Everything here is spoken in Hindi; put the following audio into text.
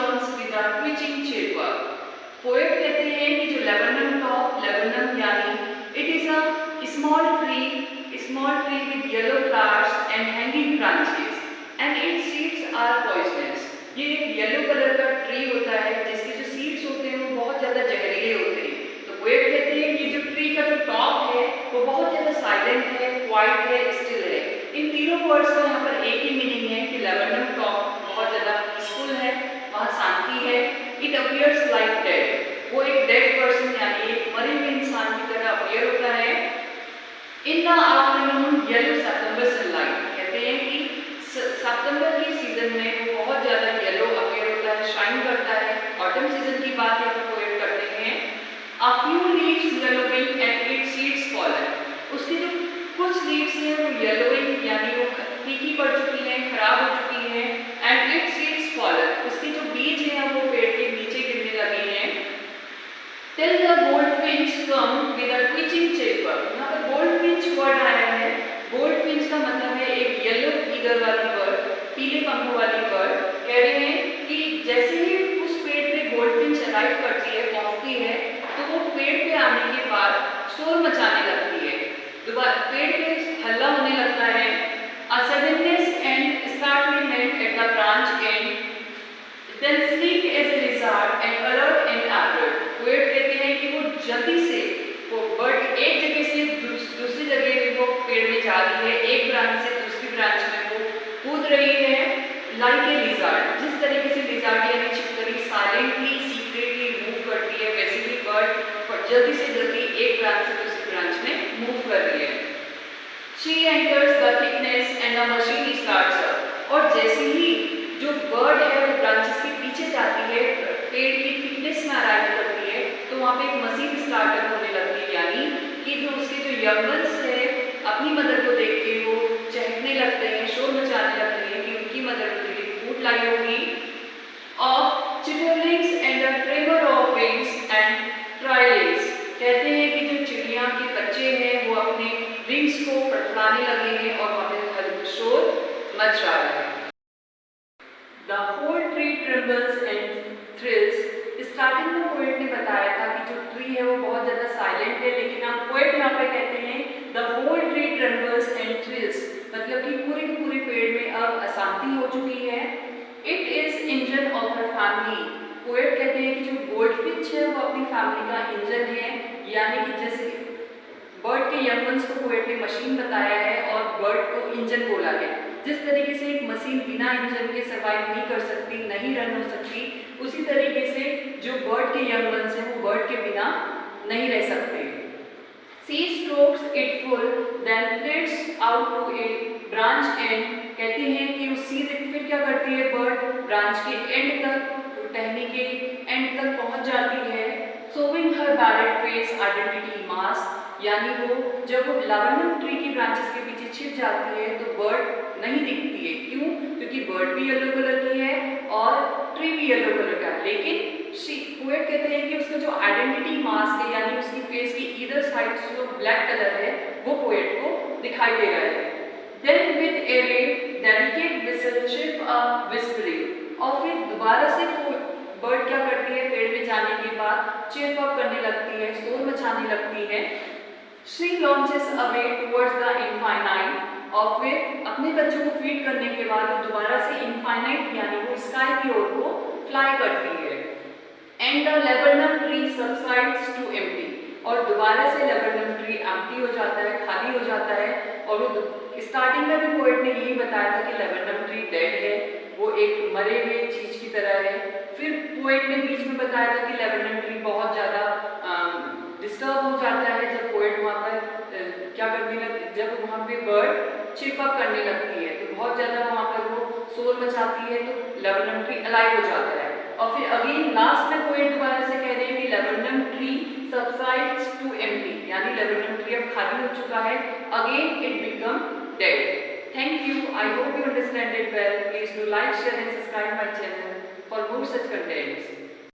comes with a twitching chirper. Poet कहते हैं कि जो लेबनम टॉप, लेबनम यानी it is a small tree with yellow flowers and hanging branches and its seeds are poisonous. ये एक येलो कलर का ट्री होता है जिसके जो सीड्स होते हैं वो बहुत ज़्यादा जहरीले होते हैं। तो पोएट कहते हैं ये जो ट्री का जो टॉप है वो बहुत ज़्यादा साइलेंट है, क्वाइट है, स्टिल है। इन तीनों वर्ड्स का यहाँ पर एक ही मीनिंग है कि लेबनम टॉप बहुत ज़्यादा पीसफुल है, वहाँ शांति है। इट अपीयर्स लाइक डेड, वो एक डेड पर्सन यानी एक मरे हुए इंसान की तरह अपीयर होता है। In the afternoon yellow September sunlight, कहते हैं कि सितंबर के सीजन में वो बहुत ज़्यादा येलो अपीयर होता है, शाइन करता है। ऑटम सीजन की बात यहाँ पर पोएट करते हैं। A few leaves yellowing and its seeds fallen, उसकी जो कुछ लीव्स हैं वो येलोइंग यानी वो फीकी पड़ चुकी हैं, खराब हो चुकी हैं। एंड इट्स सीड्स फॉलन, उसके जो बीज हैं वो पेड़ के नीचे गिरने लगे हैं। Till the goldfinch come with a twitching chipper, यहाँ पर गोल्डफिंच वर्ड आया है। गोल्डफिंच का मतलब है एक येलो फीदर वाली बर्ड, पीले पंखों वाली बर्ड। कह रहे हैं कि जैसे ही उस पेड़ पे गोल्डफिंच अराइव करती है, पहुंचती है, तो वो पेड़ पे आने के बाद शोर मचाने लगती है, दोबारा पेड़ पे हल्ला होने लगता है। A suddenness and startlement at the branch end, then sleek as a lizard and alert and alert. Poet कहते हैं कि वो जल्दी से वो बर्ड एक जगह से दूसरी जगह वो पेड़ में जा रही है, एक ब्रांच से दूसरी ब्रांच में वो कूद रही है। लाइक ए लिजार्ड, जिस तरीके से लिजार्ड यानी छिपकली साइलेंटली सीक्रेटली मूव करती है, वैसे ही बर्ड जल्दी से जल्दी एक ब्रांच से दूसरी ब्रांच में मूव कर रही है। She enters the thickness and the machine starts up, और जैसे ही जो बर्ड है वो ब्रांचेस के पीछे जाती है, पेड़ की थिकनेस में अराइव करती है, तो वहाँ पे एक मशीन स्टार्टअप होने लगती है, यानी कि जो उसके जो यंगल्स है अपनी मदर को देख के वो चहकने लगते हैं, शोर मचाने लगते हैं कि उनकी मदर उनके लिए फूड लाई होगी। Of chitterlings and the tremor of wings and trilings, कहते हैं कि जो चिड़िया के बच्चे हैं वो अपने विंग्स को फड़फड़ाने लगे हैं और वहाँ पे हल्का शोर मच रहा है। The whole tree trembles and thrills, starting में पोएट ने बताया था कि जो ट्री है वो बहुत ज़्यादा साइलेंट है, लेकिन आप पोएट यहाँ पे कहते हैं the whole tree trembles and thrills, मतलब कि पूरे के पूरे पेड़ में अब अशांति हो चुकी है। It is engine of her family, poet कहते हैं कि जो गोल्डफिंच है वो अपनी फैमिली का इंजन है, यानी कि जैसे बर्ड के यंगल्स को पोएट ने मशीन बताया है और बर्ड को इंजन बोला है। जिस तरीके से एक मशीन बिना इंजन के सर्वाइव नहीं कर सकती, नहीं रन हो सकती, उसी तरीके से जो बर्ड के यंगल्स हैं वो बर्ड के बिना नहीं रह सकते। She strokes it full, then flits out to a branch end, कहती हैं कि उस सी फिर क्या करती है बर्ड ब्रांच के एंड तक, टहनी के एंड तक पहुंच जाती है। शोविंग हर बैरेड फेस आइडेंटिटी मास्क, यानी वो जब वो लेबनम ट्री की ब्रांचेस के पीछे छिप जाती है तो बर्ड नहीं दिखती है। क्यों? क्योंकि बर्ड भी येलो कलर की है और ट्री भी येलो कलर का है, लेकिन पोएट कहते हैं कि उसका जो आइडेंटिटी मास्क है यानी उसकी फेस की इधर साइड जो ब्लैक कलर है वो पोएट को दिखाई दे रहा है। Then with a delicate whistle chirp up whispering, और फिर दोबारा से बर्ड क्या करती है, पेड़ में जाने के बाद चिर्प अप करने लगती है, शोर मचाने लगती है। She launches away towards the infinite, और फिर अपने बच्चों को फीड करने के बाद वो दोबारा से इनफाइनाइट यानी वो स्काई की ओर को फ्लाई करती है। And the laburnum tree subsides to empty, और दोबारा से लेबनम ट्री एम्प्टी हो जाता है, खाली हो जाता है। और वो स्टार्टिंग में भी पोएट ने यही बताया था कि लेबनम ट्री डेड है, वो एक मरे हुए चीज की तरह है। फिर पोएट ने बीच में बताया था कि लेबनम ट्री बहुत ज़्यादा डिस्टर्ब हो जाता है जब पोएट वहाँ पर क्या करने लगती, जब वहाँ पे बर्ड चिपअप करने लगती है तो बहुत ज़्यादा वहाँ पर वो शोर मचाती है, तो लेबनम ट्री अलाइव हो जाता है। और फिर अगेन लास्ट में पोएट दोबारा से कह रहे हैं कि laburnum tree subsides to empty, यानी लेबनम ट्री अब खाली हो चुका है, again it become dead. Thank you. I hope you understand it well. Please do like, share and subscribe my channel for more such contents.